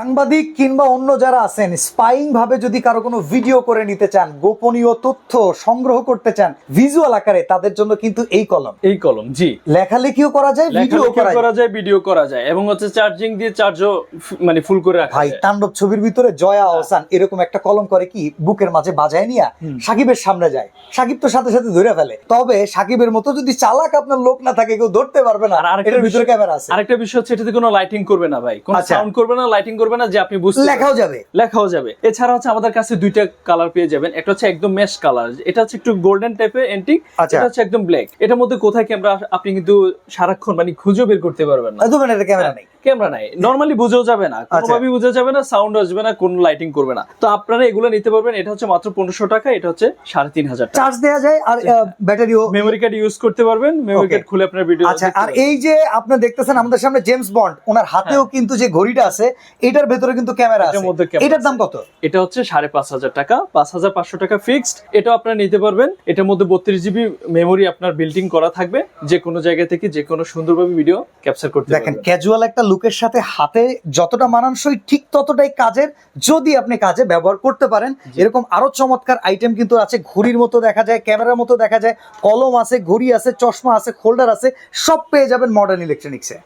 সাংবাদিক কিংবা অন্য যারা আছেন স্পাইং ভাবে যদি কারো কোনো ভিডিও করে নিতে চান, গোপনীয় তথ্য সংগ্রহ করতে চান ভিজুয়াল আকারে, তাদের জন্য কিন্তু এই কলম জি লেখালেখিও করা যায়, ভিডিও করা যায়, ভিডিও করা যায় এবং হচ্ছে চার্জিং দিয়ে চার্জও মানে ফুল করে রাখা ভাই যায়। তাণ্ডব ছবির ভিতরে জয়া আহসান এরকম একটা কলম করে কি বুকের মাঝে বাজায় নিয়া সাকিবের সামনে যায়, সাকিব তো সাথে সাথে ধরে ফেলে। তবে সাকিবের মতো যদি চালাক আপনার লোক না থাকে কেউ ধরতে পারবে না। আর আরেকটা এটার ভিতরে ক্যামেরা আছে। আরেকটা বিষয় হচ্ছে এটাতে কোনো লাইটিং করবে না ভাই, কোনো আচ্ছা। সাউন্ড করবে না, লাইটিং করবে না, যে আপনি বুঝতে লেখাও যাবে। লেখাও যাবে। এছাড়া হচ্ছে আমাদের কাছে দুইটা কালার পেয়ে যাবেন, একটা হচ্ছে একদম মেশ কালার, এটা হচ্ছে একটু গোল্ডেন টাইপের এন্টিক, আচ্ছা। এটা হচ্ছে একদম ব্ল্যাক। এটার মধ্যে কোথায় ক্যামেরা আপনি কিন্তু সারাক্ষণ মানে খুঁজে বের করতে পারবেন না, ধরবেন এটা ক্যামেরা নেই, ক্যামেরা নাই, নরমালি বুঝেও যাবে না, কোনোভাবেই বুঝে যাবে না, সাউন্ড আসবে না, কোনো লাইটিং করবে না। তো আপনারা এগুলো নিতে পারবেন। এটা হচ্ছে মাত্র 1500 টাকা, এটা হচ্ছে 3500 টাকা। চার্জ দেওয়া যায় আর ব্যাটারিও মেমোরি কার্ড ইউজ করতে পারবেন, মেমোরি কার্ড খুলে আপনার ভিডিও। আচ্ছা। আর এই যে আপনি দেখতেছেন আমাদের সামনে জেমস বন্ড, ওনার হাতেও কিন্তু যে ঘড়িটা আছে এটার ভেতরে কিন্তু ক্যামেরা আছে। এটার দাম কত? এটা হচ্ছে 5500 টাকা, 5500 টাকা ফিক্সড। এটা আপনারা নিতে পারবেন। এটার মধ্যে 32 জিবি মেমোরি আপনার বিল্ট ইন করা থাকবে, যে কোনো জায়গা থেকে যে কোনো সুন্দরভাবে ভিডিও ক্যাপচার করতে পারবেন। দেখেন ক্যাজুয়াল একটা লুকের সাথে হাতে যতটা মানানসই ঠিক ততটাই কাজের, যদি আপনি কাজে ব্যবহার করতে পারেন। এরকম আরো চমৎকার আইটেম কিন্তু আছে, ঘড়ির মতো দেখা যায়, ক্যামেরার মতো দেখা যায়, কলম আছে, ঘড়ি আছে, চশমা আছে, হোল্ডার আছে, সব পেয়ে যাবেন মডার্ন ইলেকট্রনিক্সে।